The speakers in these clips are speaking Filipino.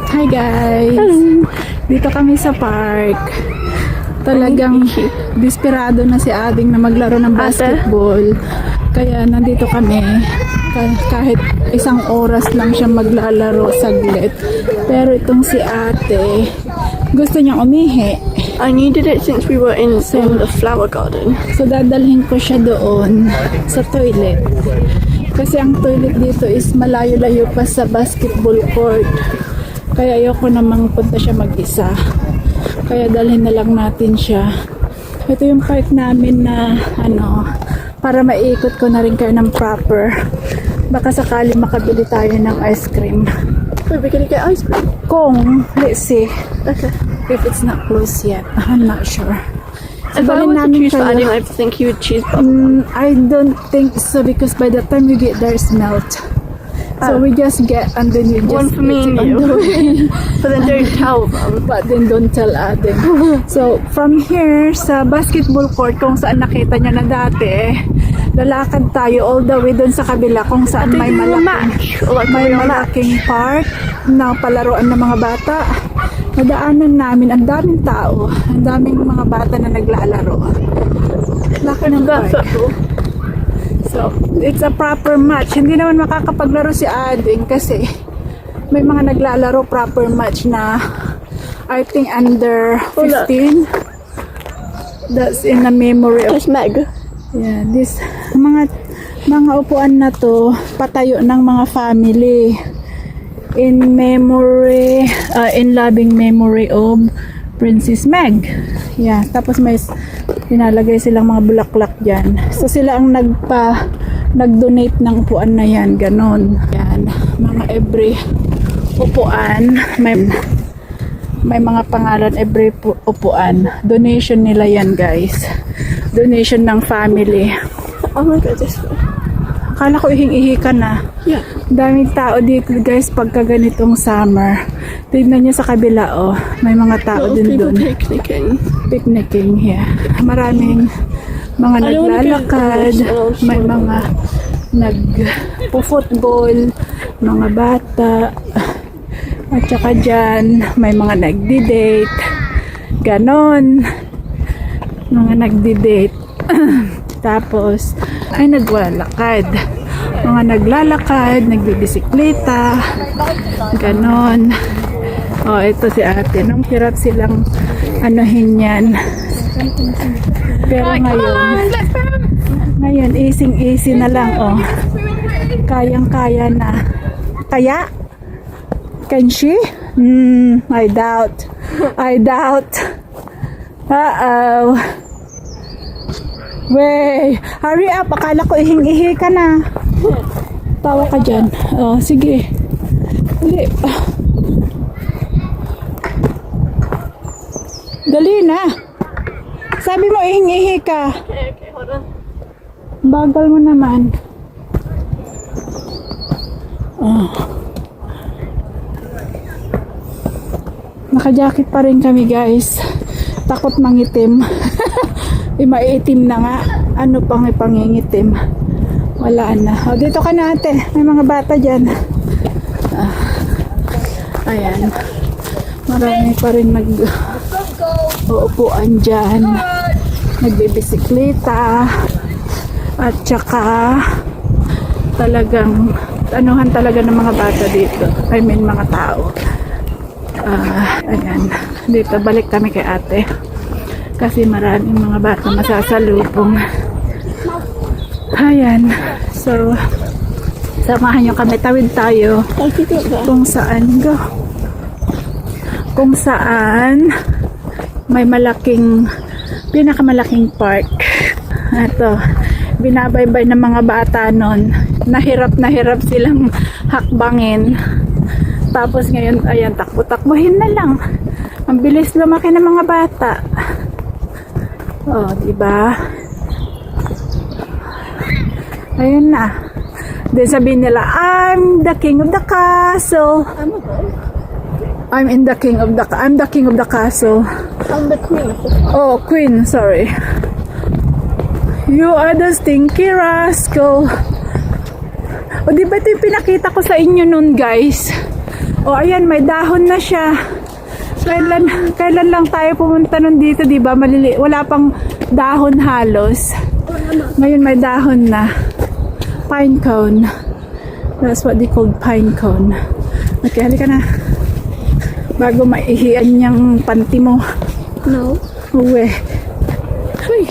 Hi guys! Hello. Dito kami sa park. Talagang desperado na si Ading na maglaro ng basketball. Kaya nandito kami. Kahit isang oras lang siya maglalaro saglit. Pero itong si ate, gusto niyang umihi. I needed it since we were in the flower garden. So dadalhin ko siya doon sa toilet. Kasi ang toilet dito is malayo-layo pa sa basketball court. Kaya ayoko namang punta siya mag-isa. Kaya dalhin na lang natin siya. Ito yung park namin na para maikot ko na rin kayo ng proper. Baka sakali makabili tayo ng ice cream. Wait, we're gonna get ice cream? Let's see. Okay. If it's not closed yet. I'm not sure. If I were to choose for Ading, I think he would choose bubble. I don't think so because by the time we get there it's melt. So we just get and then you just One for me eat and it on the way. you. But then don't tell them. But then don't tell Ading. So from here sa basketball court kung saan nakita niya na dati, lalakad tayo all the way dun sa kabila kung saan may malaking park na palaruan ng mga bata. Nadaanan namin, ang daming tao, ang daming mga bata na naglalaro. Laki ng park. So, it's a proper match. Hindi naman makakapaglaro si Ading kasi may mga naglalaro proper match na I think under 15. That's in the memory of That's Meg. yeah, this mga upuan na to patayo ng mga family in memory in loving memory of Princess Meg. Yeah, tapos may pinalagay silang mga bulaklak diyan. So sila ang nag-donate ng upuan na yan, ganon. Yan, mga every upuan may mga pangalan every upuan. Donation nila yan, guys. Donation ng family. Oh my god, this one. Akala ko ihing-ihi ka na. Yeah. Daming tao dito, guys, pagka ganitong summer. Tignan niyo sa kabila, oh. May mga tao din People doon. picnicking. Picnicking, yeah. Maraming mga naglalakad. May mga nagpo-football. Mga bata. At saka dyan, may mga nagdi-date. Ganon. Mga nagdi-date. Tapos, ay naglalakad. Mga naglalakad, nagbibisikleta. Ganon. Oh, ito si ate. Nung hirap silang anuhin yan. Pero ngayon, easy na lang, oh. Kayang-kaya na. Kaya? Can she? I doubt. Uh-oh. Wey, hurry up. Akala ko ihing-ihi ka na. Tawa ka dyan. Oh, sige. Dali. Dali na. Sabi mo ihing-ihi ka. Okay, hold on. Bagal mo naman. Oh. Naka-jacket pa rin kami, guys. Takot mangitim. Maiitim na nga. Ano pang ipangingitim? Wala na. O, dito ka na, ate. May mga bata dyan. Ayan. Marami pa rin uupuan dyan. Nagbibisikleta. At saka talagang anuhan talaga ng mga bata dito. I mean, mga tao. Ayan. Dito, balik kami kay ate. Kasi maraming mga bata masasalubong. Ayan. So, samahan nyo kami. Tawid tayo kung saan may pinakamalaking park. Ito, binabaybay ng mga bata nun. Nahirap silang hakbangin. Tapos ngayon, ayan, takbo-takbuhin na lang. Ang bilis lumaki ng mga bata. Oh, diba? Ayun na. Then sabihin nila, I'm the king of the castle. I'm the king of the castle. I'm the queen. Oh, queen, sorry. You are the stinky rascal. O, di ba ito yung pinakita ko sa inyo nun, guys? O ayan, may dahon na siya. Kailan lang tayo pumunta nun dito, di ba? Wala pang dahon halos. Ngayon may dahon na. Pine cone. That's what they called pine cone. Okay, halika na. Bago maihian niyang panty mo. No. Uwe. Uy.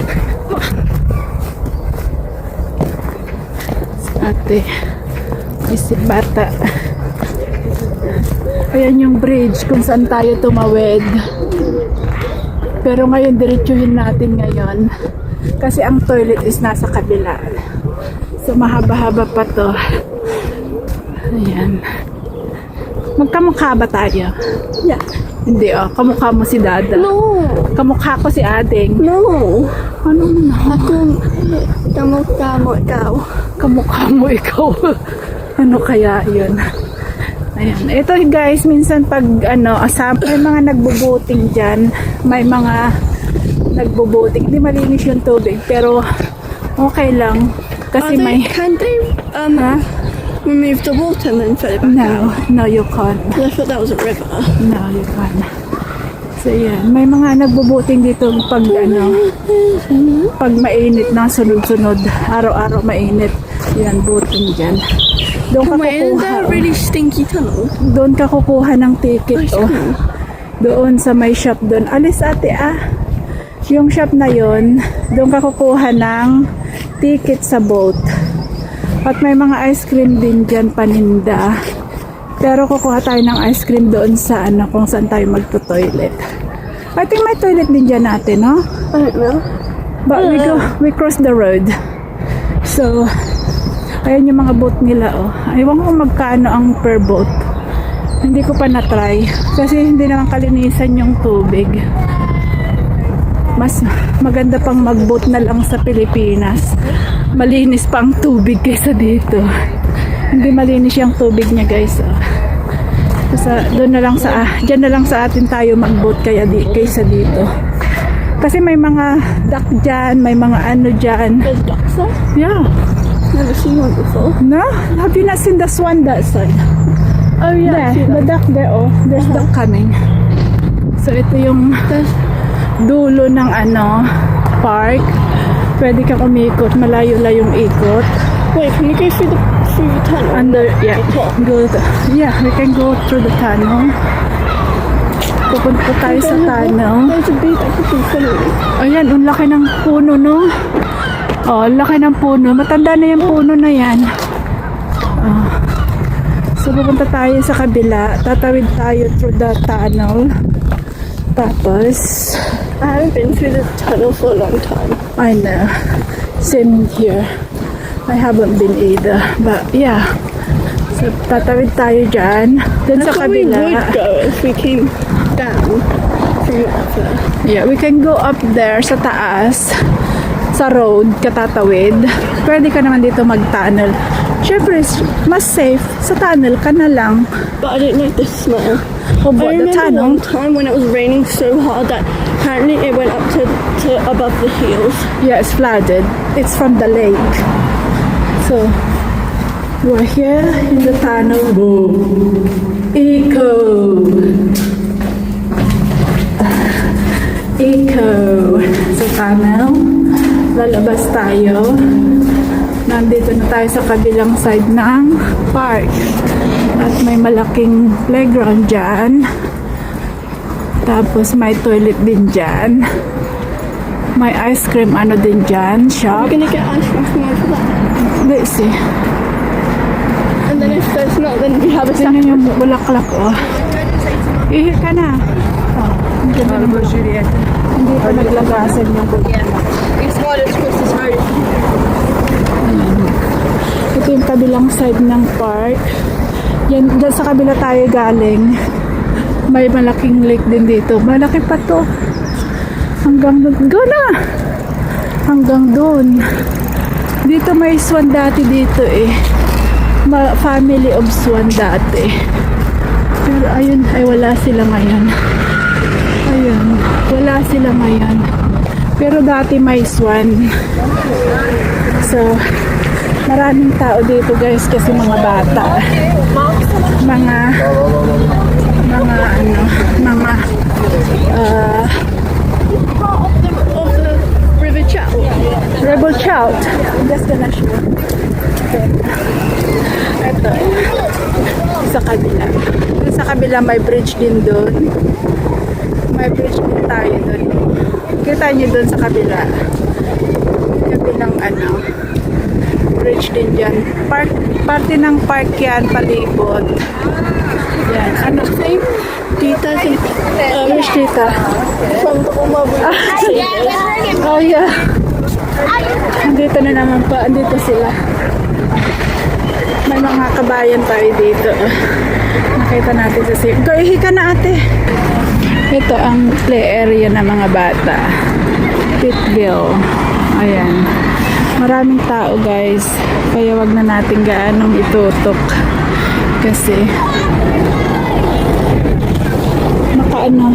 Ate. Isip bata. Ayan yung bridge kung saan tayo tumawid. Pero ngayon, diretsuhin natin ngayon. Kasi ang toilet is nasa kabila. So, mahaba-haba pa to. Ayan. Magkamukha ba tayo? Yeah. Hindi kamukha mo si Dada. No. Kamukha ko si Ading. No. Ano na? Kamukha mo ikaw. Kamukha mo ikaw. Ano kaya yun? Ayan. Ito guys, minsan pag may mga nagbubuting dyan. May mga nagbubuting. Hindi malinis yung tubig. Pero okay lang. Kasi Can they Ha? remove the water and then fill it back out? No, you can't. I thought that was a river. No, you can't. So yan, may mga nagbubuting dito pag pag mainit na sunod-sunod, araw-araw mainit. Yan, buting dyan. Doon ka Wait, isn't kukuha. that a really stinky tunnel? Doon ka kukuha ng ticket. Doon sa may shop doon. Alis ate Yung shop na yon, doon ka kukuha ng ticket sa boat. At may mga ice cream din dyan paninda. Pero kukuha tayo ng ice cream doon sa kung saan tayo magto-toilet. I think may toilet din dyan natin, no? I don't know. But we cross the road. So, ayan yung mga boat nila, Ewan ko magkano ang per boat. Hindi ko pa na-try. Kasi hindi naman kalinisan yung tubig. Mas maganda pang mag-boat na lang sa Pilipinas. Malinis pa ang tubig kaysa dito. Hindi malinis yung tubig niya, guys. Diyan na lang sa atin tayo mag-boat kaysa dito. Kasi may mga duck dyan, may mga dyan. There's ducks there? Yeah. Never seen one before. No? Have you not seen the swan that side? Oh yeah, I see There, the that. duck there, There's duck coming. So, ito yung dulo ng park. Pwede kang umikot. Malayo-layong ikot. Wait, can we go through the tunnel? We can go through the tunnel. Pupunta tayo sa tunnel. There's a big fucking tunnel. Ayan, ang laki ng puno, no? Laki ng puno. Matanda na yung puno na yan. So, pupunta tayo sa kabila. Tatawid tayo through the tunnel. Tapos, I haven't been through the tunnel for a long time. I know. Same here. I haven't been either. But, yeah. So, tatawid tayo dyan. Dun sa We would kabila. go if we came down from up there. Yeah, we can go up there sa taas. Sa road, katatawid. Pwede ka naman dito mag-tunnel. Siyempre, mas safe. Sa tunnel ka na lang. But I don't like the smell. Of I what, the remember tunnel? one time when it was raining so hard that apparently it went up to above the heels. Yeah, it's flooded. It's from the lake. So, we're here in the tunnel. Eco. Sa tunnel. Lalabas tayo. Nandito na tayo sa kabilang side ng park. At may malaking playground dyan. Tapos may toilet din dyan. May ice cream din dyan, shop. We're gonna get ice cream from over there. Let's see. And then if there's not, then we have a Tingnan second. yung bulaklak, Ihi ka na. Ang ganda ng bulaklak. Hindi pa naglagasan yung bulaklak. It's hard to cross this road. Ito yung kabilang side ng park. Yan, dyan sa kabila tayo galing. May malaking lake din dito. Malaki pa to. Hanggang doon. Go na! Hanggang doon. Dito may swan dati dito family of swan dati. Pero ayun, wala sila ngayon. Ayun, wala sila ngayon. Pero dati may swan. So, maraming tao dito guys kasi mga bata. mga River Chat. rebel child. I'm just gonna show. Ito. Sa kabila. Sa kabila may bridge din doon. May bridge din tayo doon. Kita nyo doon sa kabila. Kabilang bridge din dyan. Parte ng park yan, palibot. Yan. Ano? Same? Tita, Which tita? from Oh yeah. Andito na naman pa. Andito sila. May mga kabayan tayo dito. Nakita natin sa sip. Go, ihi ka na ate. Ito ang play area ng mga bata. Pitville. Ayan. Maraming tao guys. Kaya wag na natin gaanong itutok. Kasi makaano.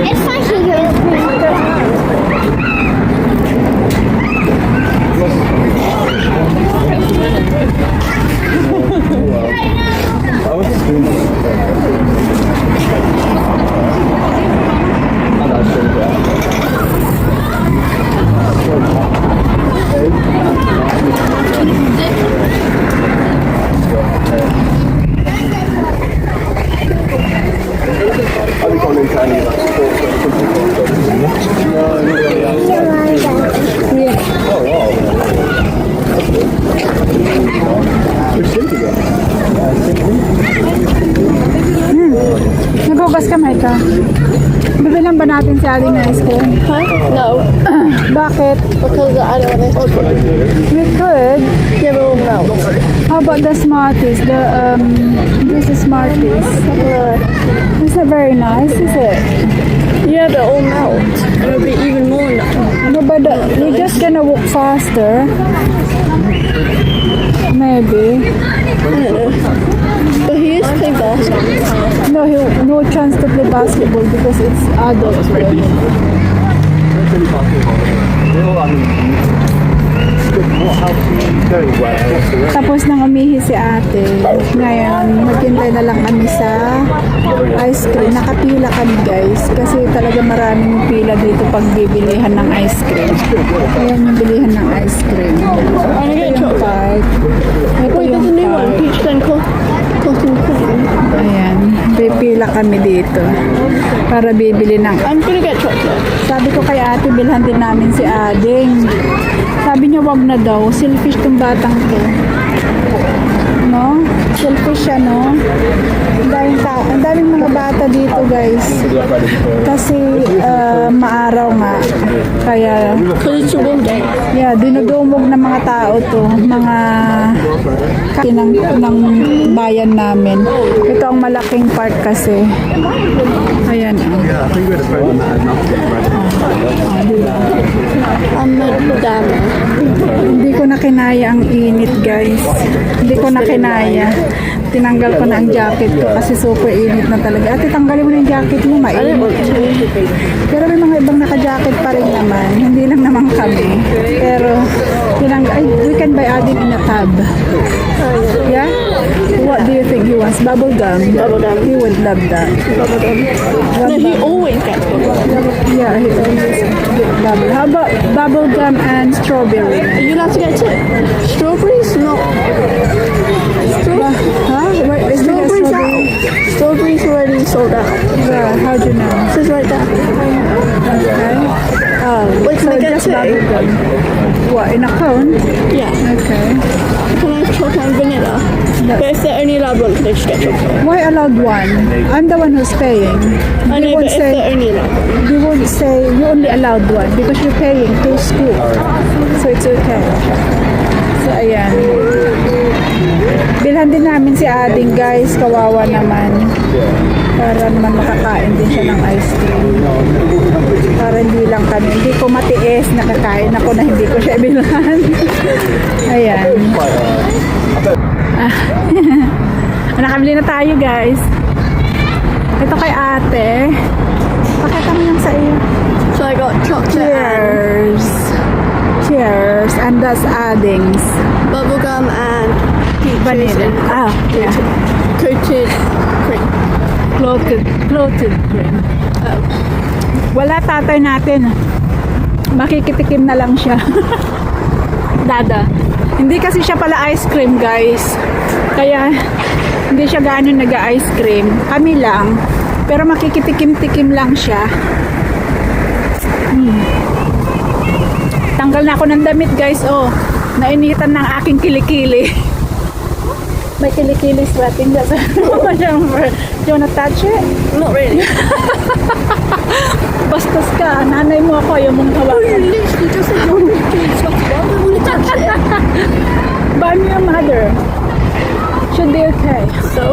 It's like Nagugas kamay ka. Bibilang ba natin si Aling na ice cream? Huh? No, Bakit? because I don't want to. We could. Yeah, but we'll melt. How about the Smarties? This is Smarties. It's not very nice, is it? Yeah, they'll all melt. It'll be even more now. No, but you're just gonna walk faster. Maybe. I don't know. But he is playing basketball. No, no chance to play basketball because it's adults. Tapos nang umihi si ate. Ngayon, maghintay na lang kami sa ice cream. Nakapila kami guys. Kasi talaga maraming pila dito pag bibilihan ng ice cream. Ayan yung bilihan ng ice cream. Ito yung park. Ito Wait, yung there's a new one. park. Peach and cotton cream. Ayan. Pipila kami dito. Para bibili ng I'm gonna get chocolate. sabi ko kay ate, bilhan din namin si Ading. Sabi niya wag na daw. Selfish tong batang to. No? Selfish siya, no? Ang daming mga bata dito, guys. Kasi maaraw nga. Kaya, Because it's a warm day. yeah, dinudumog ng mga tao to. Mga ng bayan namin. Ito ang malaking park kasi. Ayan. I'm a dama. Hindi ko na kinaya ang init, guys. Hindi ko na kinaya. Tinanggal ko na ang jacket ko kasi super init na talaga. Ate, tanggalin mo na yung jacket mo, I don't want mainit. to. Pero may mga ibang naka-jacket pa rin naman. Hindi lang naman kami. Pero, we can buy Adin in a tub. Yeah? What do you think he wants? Bubble gum? Bubble gum. He would love that. No, he always gets bubble gum. Yeah, he always get bubble. How about bubble gum and strawberry? Are you allowed to get it? Strawberries? Not. Huh? Where is the Strawberries strawberry? out. Strawberries already sold out. Where? How do you know? It says right there. Okay. Oh, Wait, can I get just two? bubble gum. What, in a cone? Yeah. Okay. Can I have chocolate and vanilla? But if they're only allowed one, can they just get chocolate? Why allowed one? I'm the one who's paying. I You know, but won't if they're say, only allowed one. you won't say you only allowed one because you're paying to school. So it's okay. So ayan. Bilhan din namin si Ading, guys. Kawawa naman. Para naman makakain din siya ng ice cream. Para hindi lang kami. Hindi ko matiis. Nakakain ako na hindi ko siya bilhan. Ayan. Nakabili na tayo, guys. Ito kay ate. Pakita mo yung sa iyo. So I got chocolate and Cheers. Cheers. And that's addings. bubblegum and peaches Vanilla. and Yeah. coated cream. Clotted cream. Wala tatay natin. Makikitikim na lang siya. Dada. Hindi kasi siya pala ice cream, guys. Kaya hindi siya gaano nag-ice cream. Kami lang. Pero makikitikim-tikim lang siya. Tanggal na ako ng damit, guys. Oh, nainitan ng aking kilikili. May kilikili sweating. That's you wanna touch it? Not really. Bastos ka. Nanay mo ako. Ayaw mong You hawakan. literally just said you're really sweaty. Why would I want to touch it? But I'm your mother. Should be okay. So?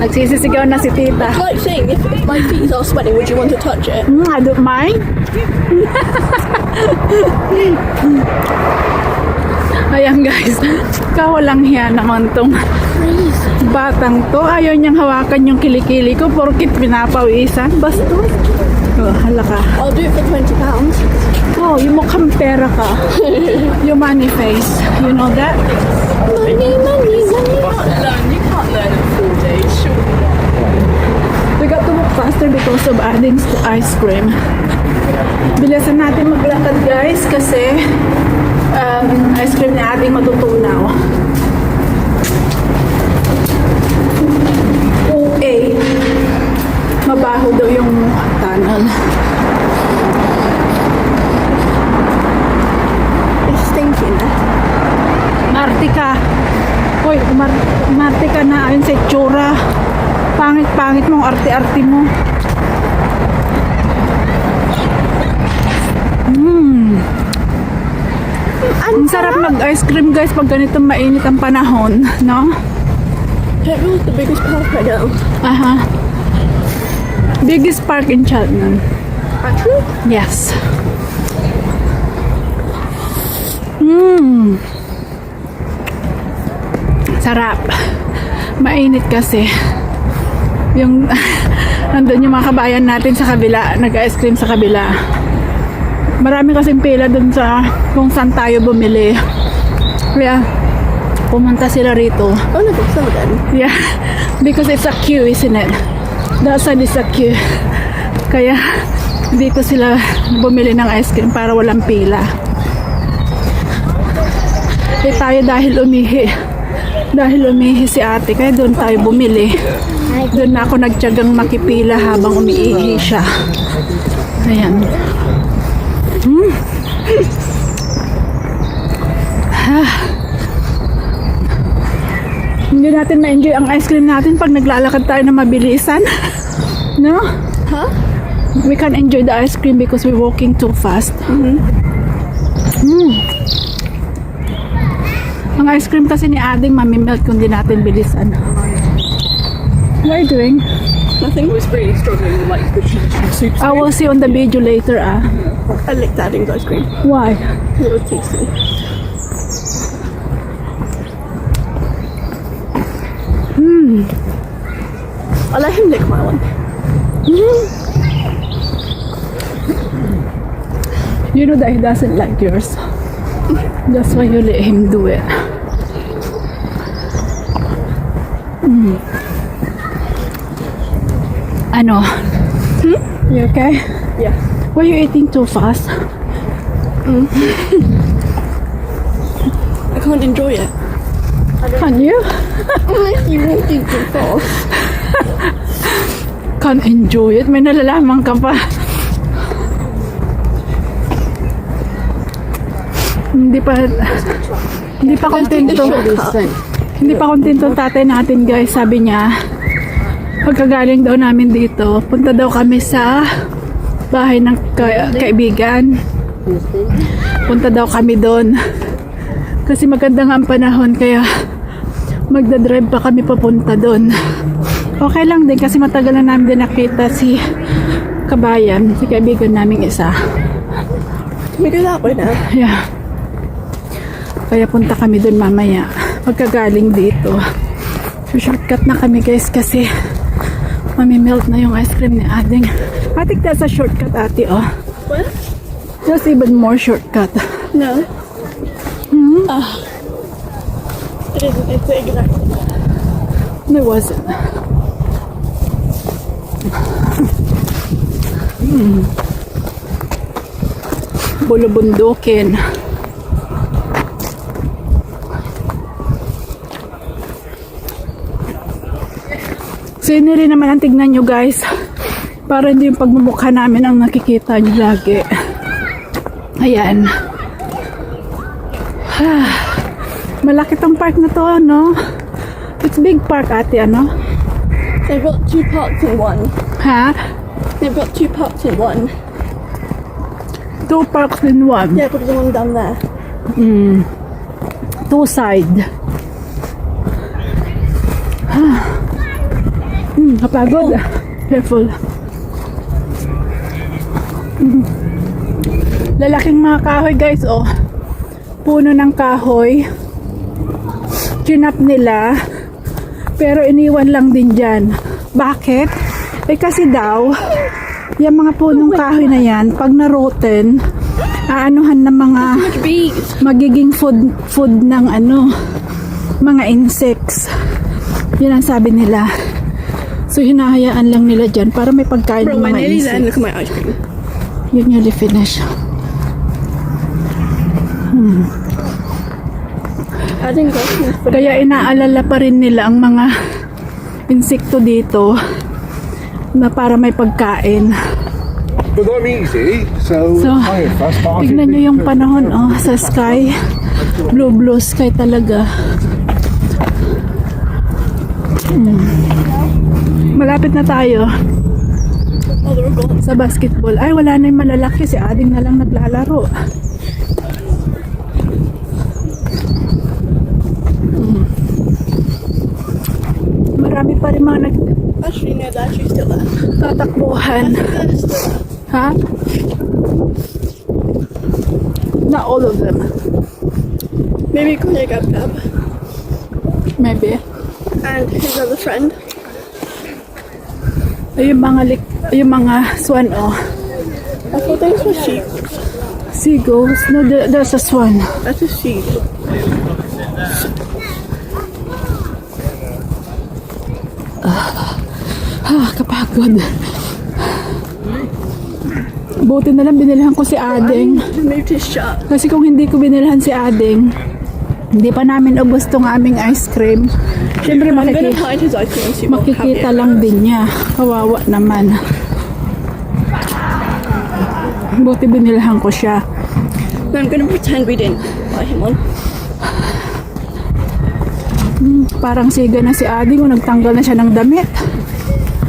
Nagsisisigaw na si tita. It's like saying if my feet are sweating, would you want to touch it? I don't mind. Ayan guys, kawalang hiya naman tong batang to. Ayaw niyang hawakan yung kilikili ko porkit pinapawisan. Bastos. Oh, hala ka. I'll do it for £20. Oh, yung mukhang pera ka. Yung money face. You know that? Money. You can't learn in 4 days, surely. We got to walk faster because of adding ice cream. Bilisan natin maglakad guys kasi ice cream na ating matutunaw. Okay. Mabaho daw yung tunnel. It's stinking. Marte ka. Hoy, Marte ka na ayon sa itsura. Pangit-pangit mong arte-arte mo. Ang sarap mag-ice cream guys pag ganitong mainit ang panahon, no? Petrol's the biggest park right now. Aha. Biggest park in Cheltenham. Actually? Yes. Sarap. Mainit kasi. Yung nandun yung mga kabayan natin sa kabila, nag-ice cream sa kabila. Marami kasing pila dun sa kung saan tayo bumili. Kaya pumunta sila rito. Oh, look, it's some again. Yeah, because it's a queue, isn't it? That side is a queue. Kaya dito sila bumili ng ice cream para walang pila. Eh tayo dahil umihi si ate, kaya doon tayo bumili. Doon na ako nagtiyagang makipila habang umiihi siya. Ayan. Hindi natin ma-enjoy ang ice cream natin pag naglalakad tayo na mabilisan. No? Huh? We can't enjoy the ice cream because we're walking too fast. Ang ice cream kasi ni Ading mamimelt kung di natin bilisan. What are you doing? Nothing. I was really struggling with like the chicken soup. I will see on the video later. I licked Adding's ice cream. Why? It was tasty. I'll let him lick my one. You know that he doesn't like yours. That's why you let him do it. Ano? You okay? Yeah. Why are you eating too fast? I can't enjoy it. Can you? Unless you walk in too fast. Can't enjoy it. May nalalaman ka pa. Hindi pa kontento. Hindi pa kontento ang tatay natin guys. Sabi niya, pagkagaling daw namin dito, punta daw kami sa bahay ng kaibigan. Punta daw kami doon. Kasi maganda nga ang panahon kaya magdadrive pa kami papunta doon. Okay lang din kasi matagal na namin din nakita si kabayan, si kaibigan naming isa. Can we go that way now? Yeah. Kaya punta kami doon mamaya pagkagaling dito. So, shortcut na kami guys kasi mamimelt na yung ice cream ni Ading. I think that's a shortcut, ate, oh. What? That's even more shortcut. No. It isn't. It's the exact. No, it wasn't. Bulubundukin. Scenery naman ang tignan nyo guys. Para hindi yung pagmumukha namin ang nakikita nyo lagi. Ayan. Malaki tong park na to, no? It's big park, ate, ano? They've got 2 parks in one. Ha? They've got 2 parks in one. 2 parks in one. Yeah, but the one down there. 2 side. Kapagod. Careful. Lalaking mga kahoy guys, oh. Puno ng kahoy. Chinap nila. Pero iniwan lang din dyan. Bakit? Eh kasi daw, yung mga punong kahoy na yan, pag na-rotten, aanuhan ng mga Bees. magiging food ng mga insects. Yun ang sabi nila. So hinahayaan lang nila dyan para may pagkain Bro, ng we're mga nearly there. insects. Look at my ice cream. You nearly finished. I didn't go to this. Kaya inaalala pa rin nila ang mga insekto dito na para may pagkain. But I'm easy, so, So, I ain't fussed, but I tignan think nyo yung panahon sa sky. Blue sky talaga. Malapit na tayo Oh, they're all gone. sa basketball. Ay, wala na yung malalaki. Si Ading na lang naglalaro. Marami pa rin mga Actually, no, they're actually still there. nagtatakbuhan. They're still there. Ha? Not all of them. Maybe Konya Gab Gab. Maybe. And his other friend. Ay, yung mga swan, oh. I thought those were sheep. Seagulls. No, there's a swan. That's a sheep. Kapagod. Buti na lang binilhan ko si Ading. He moved his shop. Kasi kung hindi ko binilhan si Ading, hindi pa namin ubos tong aming ice cream. Siyempre I'm gonna makikita, hide his ice cream and see what have makikita it. lang din niya. Kawawa naman. Buti binilhan ko siya. No, I'm gonna pretend we didn't buy him one. Parang siga na si Ading o nagtanggal na siya ng damit.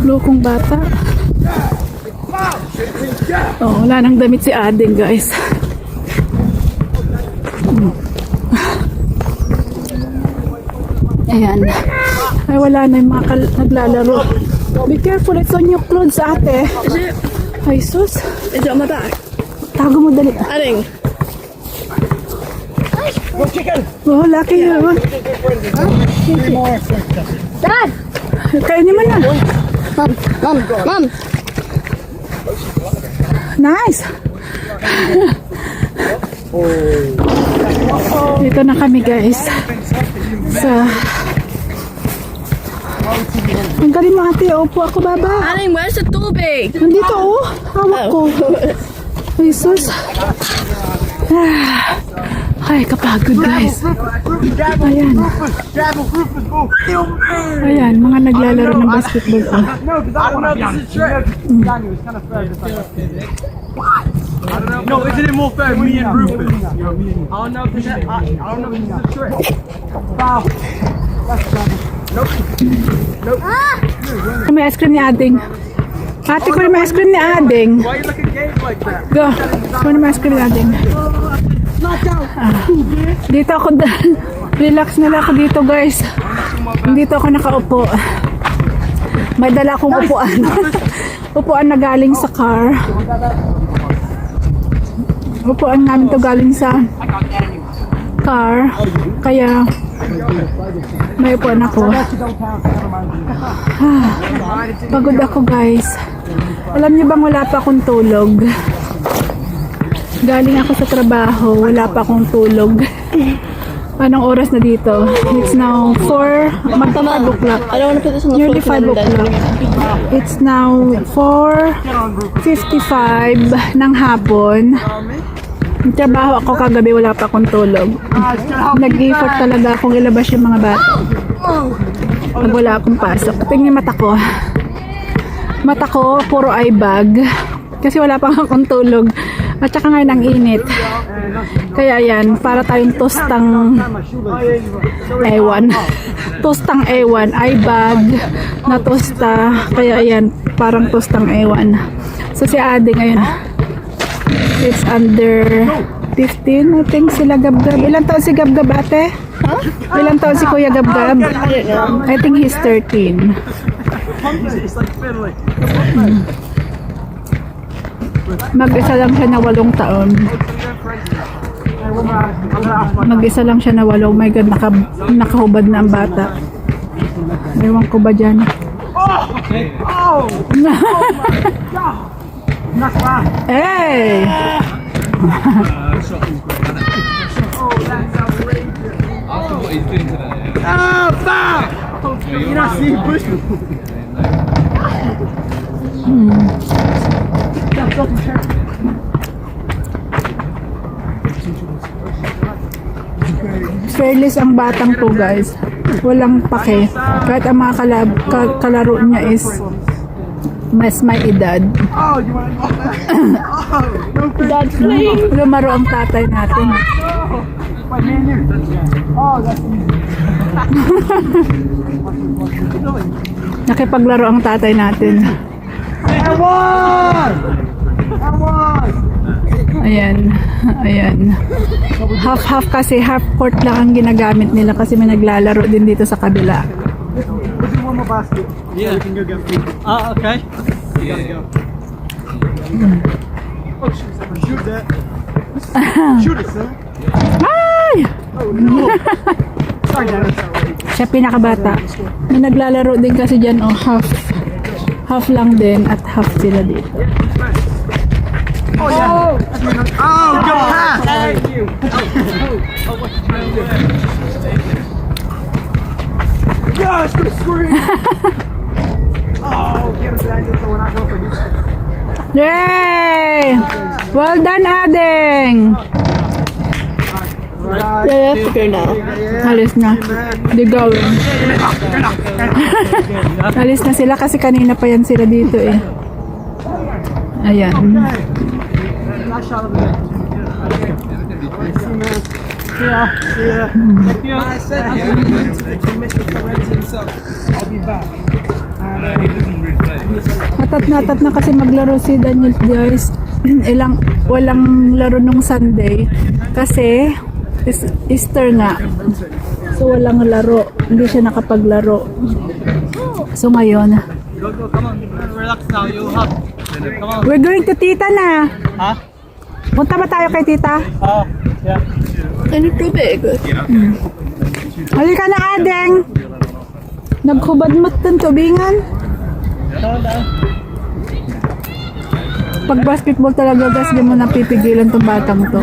Lokong bata. Oh, wala nang damit si Ading, guys. Ayan. Ay, wala na yung mga naglalaro. Be careful, it's on your clothes, ate. Is it? Ay, sus. Is it on my back? Tago mo dali. Adding. Oh, lucky yun. Dad! Kainin mo na. Mom! Nice. Dito na kami, guys. Ang galing mo, ate. Upo ako, baba. Adding, where's the tubig? Nandito, oh. Hawak ko. Jesus. Ay, kapagod, guys. Ayan. Ayan, mga naglalaro ng basketball. Oh. No, isn't it more fair? Me and Rufus. I don't know if this is a trick. Foul. May ice cream ni Ading. Ate ko may ice cream ni Ading. Why you look at games like that? Go. Kunin mo ice cream ni Ading. Dito ako, relax na lang ako dito, guys. Dito ako nakaupo. May dala akong upuan. Upuan na galing sa car. Upuan namin to galing sa car. Kaya May upuan ako. Pagod ako guys. Alam niyo bang wala pa akong tulog? Galing ako sa trabaho, wala pa akong tulog. Anong oras na dito? It's now 4, magta 5 o'clock. I don't want to put this on the Nearly floor. 5 o'clock. It's now 4:55 ng hapon. Trabaho ako kagabi, wala pa akong tulog. Nag-effort talaga akong ilabas yung mga bata. Pag wala akong pasok. Tingnan yung mata ko. Mata ko, puro eye bag. Kasi wala pa akong tulog. At saka ngayon ang init. Kaya yan, para tayong tostang ewan. Tostang ewan, eye bag na tosta. Kaya yan, parang tostang ewan. So si Ade ngayon, it's under 15, I think sila Gabgab. Ilan taon si Gabgab, ate? Ilan taon si Kuya Gabgab? I think he's 13. It's like Finley. Mag-isa lang siya na 8 taon. Mag-isa lang siya na 8. Oh my God, nakahubad na ang bata. Ewan ko ba dyan? Hey! You not see Bush? Fearless ang batang to guys. Walang pake. Kahit ang mga kalaro niya is mas may edad. Oh, you want to go there? Dad's playing. Lumaro ang tatay natin. My man here. Oh, that's easy. Nakipaglaro ang tatay natin. I won! I won! Ayan. Ayan. Half-half kasi, half court lang ang ginagamit nila kasi may naglalaro din dito sa kabila. We'll do one more basket. Yeah. We can go get food. Okay. Yeah. Oh, shoot that. Shoot it, son. Ay! Oh, no. Sorry, Dad. Siya pinakabata. May naglalaro din kasi dyan, oh, half. Half lang din at half sila dito. Oh, yeah. Oh, go pass. Thank you. Gosh, good screen. Oh, get him back so we're not going for this. Yay! Well done, Adeng! Yeah, you have to go now. Alis na. Di gawin. Alis na sila kasi kanina pa yan sila dito eh. Ayan. Last shot of the day. See you, man. See ya. See ya. Thank you. I said I was going to Mr. Perez himself. I'll be back. Natat na kasi maglaro si Daniel guys. Walang laro nung Sunday kasi Easter nga. So walang laro. Hindi siya nakapaglaro. So ngayon, Go, come on. Relax now. You'll have. Come on. we're going to tita na. Huh? Punta ba tayo kay tita? Oh, yeah. A little bit. Halika na, Adeng. Naghubad mo itong tubingan. Pag basketball talaga guys, di mo napipigilan itong batang to.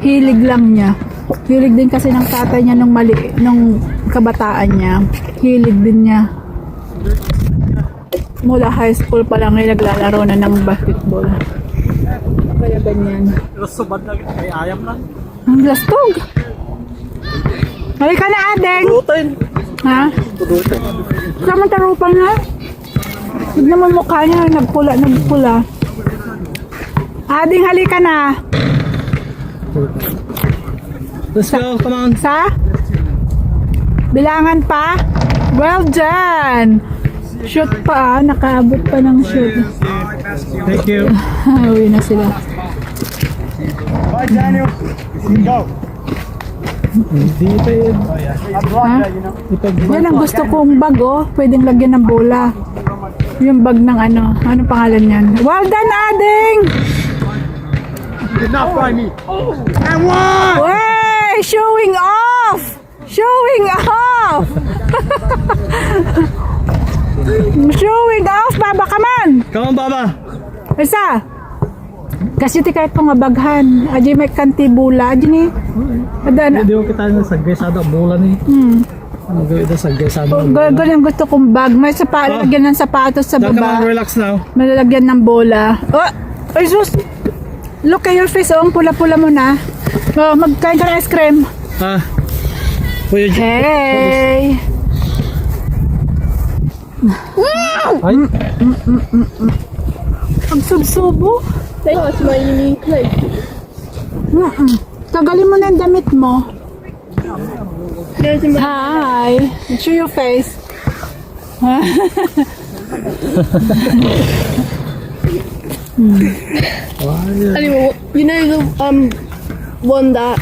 Hilig lang niya. Hilig din kasi ng tatay niya nung kabataan niya. Hilig din niya. Mula high school pa lang ay naglalaro na ng basketball. Kaya ganyan. Pero subad na kay ayam lang. Ang lastog. Halika na, Adeng. Putin. Ha? Sama tarupan na. Tignan mo mukha niya, nagpula. Ading, halika na. Let's go, come on. Sa? Bilangan pa? Well done. Shoot pa, nakaabot pa ng shoot. Thank you. Uwi na sila. Bye, Daniel. Go. I blocked that, you know. Yan ang gusto kong bag, oh. Pwedeng lagyan ng bola. Yung bag ng ano pangalan yan? Well done, Ading! Did not find me. And one. Wey! Showing off! Showing off! Showing off, Baba, come on! Come on, Baba. Isa! Kasi ti kahit mga baghan, aji may kantibula, aji ni. Adan, Hindi ko kita na sa gesada bulan ni. Ano gawin ito sa gesada? ganyan gusto kong bag. May lalagyan ng sapatos sa Come on, baba. relax now. May lalagyan ng bola. Oh! Ay, sus! Look at your face, oh. Ang pula-pula mo na. Oh, magkain ka ng ice cream. Ah. Kuya, Hey! ay, Ang subsubo. That's my unique place. Tagalin mo na yung damit mo. There's my Hi! Show your face. anyway. You know the one that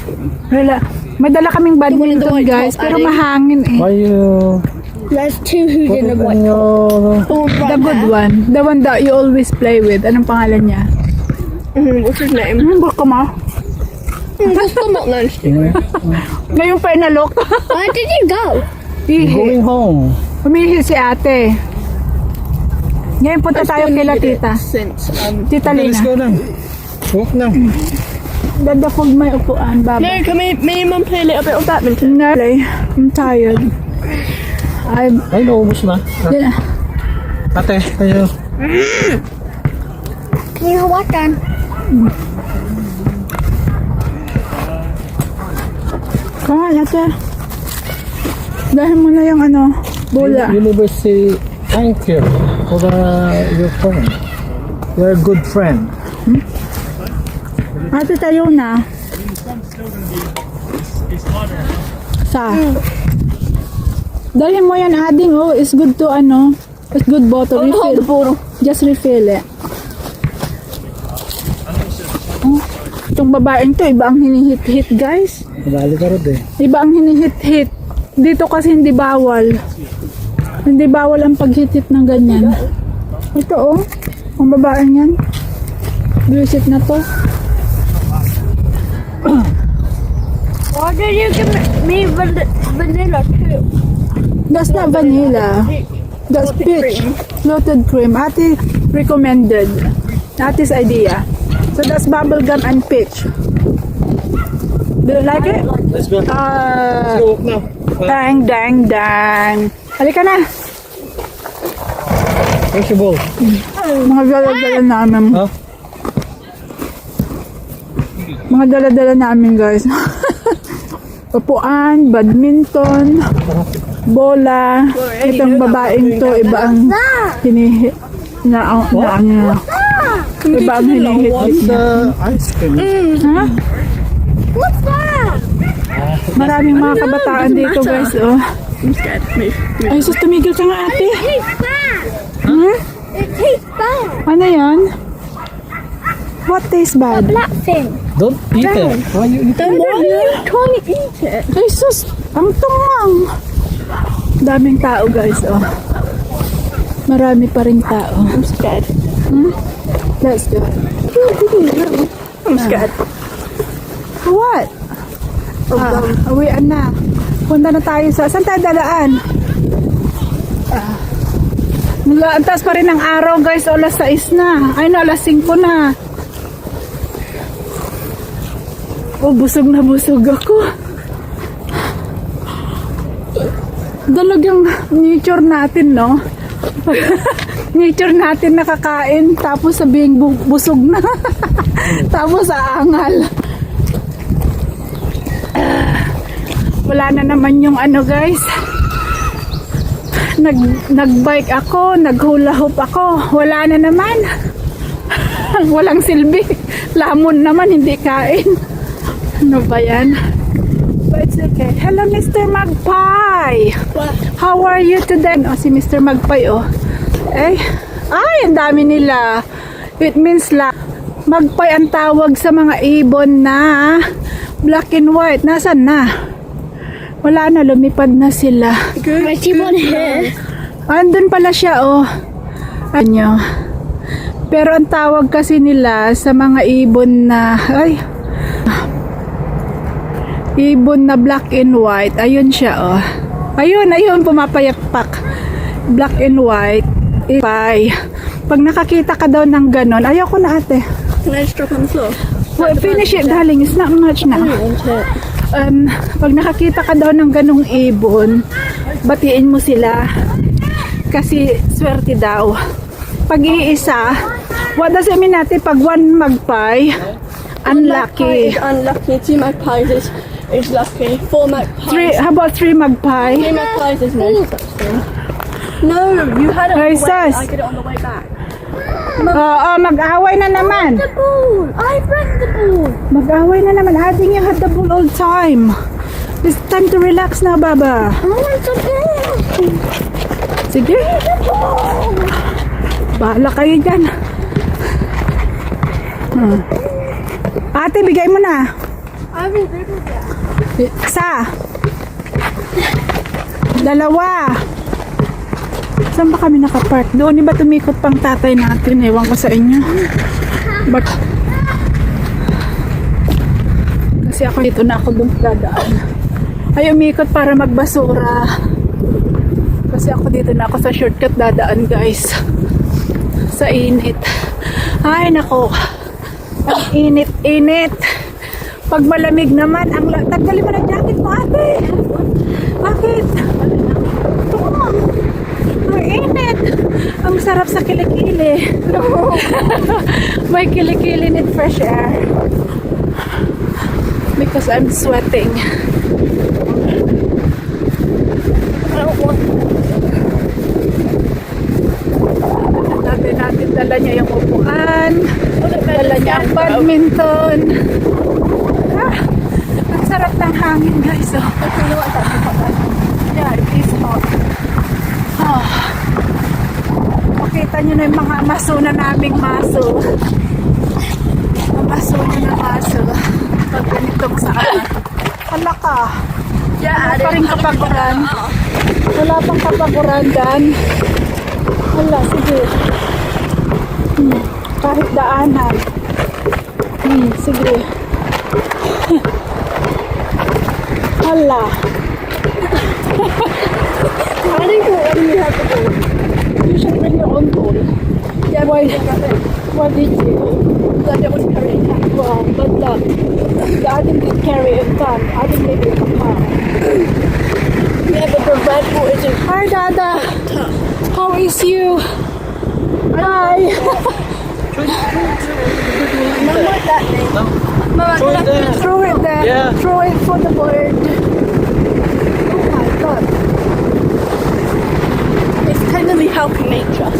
Wala. May dala kaming badminton, white guys. top, Pero Adi. mahangin eh. why you there's two who's in the white top. your The one The right good there. one. The one that you always play with. Anong pangalan niya? What's his name? Baka mo. That's not nice. Ngayon pa inalok. Where did you go? Ihi. going home? Humihi si ate. Ngayon punta tayo kay la tita. Since Tita Let's Lina. go now. Walk now. Ganda po may upuan, no, baba. can me and Mum play a little bit of badminton? No, I'm tired. I'm... Ay, naubos na. Ate, kayo. Can you watch that? Come on, ate. Dahil mo na yung ano, bola. University, thank you for your friend. You're a good friend. Ate, tayo na. Sa? Dahil mo yan, ading, oh. It's good to, ano, it's good bottle. Refill. Just refill it. Oh, itong babaeng to, iba ang hinihit-hit, guys. Madali ka rin eh. Iba ang hinihit-hit. Dito kasi hindi bawal. Hindi bawal ang paghit-hit ng ganyan. Ito, oh. Ang babaeng yan. Visit na to. Why did you give me vanilla too? That's not vanilla. That's peach. Floated cream. Ate recommended. Ate's idea. So that's bubblegum and peach. Do you like it? Let's go. Let's Ah, go walk now. dang, dang, dang. Halika na. Where's your ball? Mga dala-dala namin. Huh? Mga dala-dala namin, guys. Upuan, badminton, bola. Itong babaeng to, iba ang hinihit. Iba ang hinihit It's niya. ice cream. Ha? What's that? Maraming mga kabataan dito, guys. Oh. I'm scared. Move. Ay, sus, tumigil ka nga, ate. Tastes bad. Hmm? It tastes bad. Ano yan? What tastes bad? Black thing. Don't eat it. Why you eat Then why are you trying to eat it? Ay, sus, ang tungang. Daming tao, guys. Oh. Marami pa rin tao. I'm scared. Let's go. I'm scared. What? Uwian na. Punta na tayo sa... Saan tayo dadaan? Antas pa rin ang araw, guys. O, alas 6 na. Ay, no, alas 5 na. Oh, busog na busog ako. Dalagang nature natin, no? Nature natin nakakain, tapos sabihing busog na. Tapos aangal. Wala na naman yung ano, guys. Nagbike ako, naghula hoop ako. Wala na naman. Walang silbi. Lamon naman, hindi kain. Ano ba yan? But it's okay. Hello, Mr. Magpie. How are you today? Oh, si Mr. Magpie, oh. Eh, ay, ang dami nila. It means Magpie ang tawag sa mga ibon na black and white. Nasaan na? Wala na, lumipad na sila. I see one here. Andun pala siya, oh. Ano? Pero ang tawag kasi nila sa mga ibon na, ay, Ibon na black and white. Ayun siya, oh. Ayun, pumapayakpak. Black and white. Ipay. Pag nakakita ka daw ng ganon, ayoko na ate. Can I just drop on the floor? Well, finish it, darling. It's not much na. Want it. Pag nakakita ka daw ng ganong ibon, batiin mo sila. Kasi swerte daw. Pag iisa, what does it mean natin? Pag one magpie, unlucky. Magpie is unlucky. 2 magpies is lucky. 4 magpies. How about 3 magpie? 3 magpies is no such thing. No, you had it on Ay, the way. sus. I get it on the way back. Oo, mag-away na naman. The ball. I bring the ball. Mag-away na naman. Ating you had the ball all time. It's time to relax na, Baba. I want the ball. Sige. Bahala kayo dyan. Ate, bigay mo na. I haven't dribbled yet. Isa. Dalawa. Saan ba kami nakapark? Doon, di ba tumikot pang tatay natin? Ewan ko sa inyo. But, kasi ako dito na ako doon dadaan. Ay, umikot para magbasura. Kasi ako dito na ako sa shortcut dadaan, guys. Sa init. Ay, nako. Ang init-init. Pag malamig naman, tanggalin mo ng jacket mo, ate. Bakit? Ang init. Ang sarap sa kilikili. May kilikili need fresh air. Because I'm sweating. I don't want natin dala niya yung upuan. Dala niya ang badminton. Ang sarap ng hangin, guys. Oh. Yeah, it is hot. Oh. Makita nyo na yung mga maso na naming maso. Mga maso na maso. Pag ganitong saan. Hala ka. Wala pa rin kapaguran. Wala pang kapaguran dyan. Hala, sige. Kahit daanan. Sige. Hala. I think what do you have to do? You should bring your own bowl. Yeah, Why? Why did you? that it was carrying that. Well, but the other did carry a ton. I didn't leave it a car. Yeah, but the red ball isn't. Hi, Dada. How is you? Hi. No, not that thing. Mama, Throw it there. Throw it there. Yeah. Throw it for the bird. Oh my God. it's technically helping nature.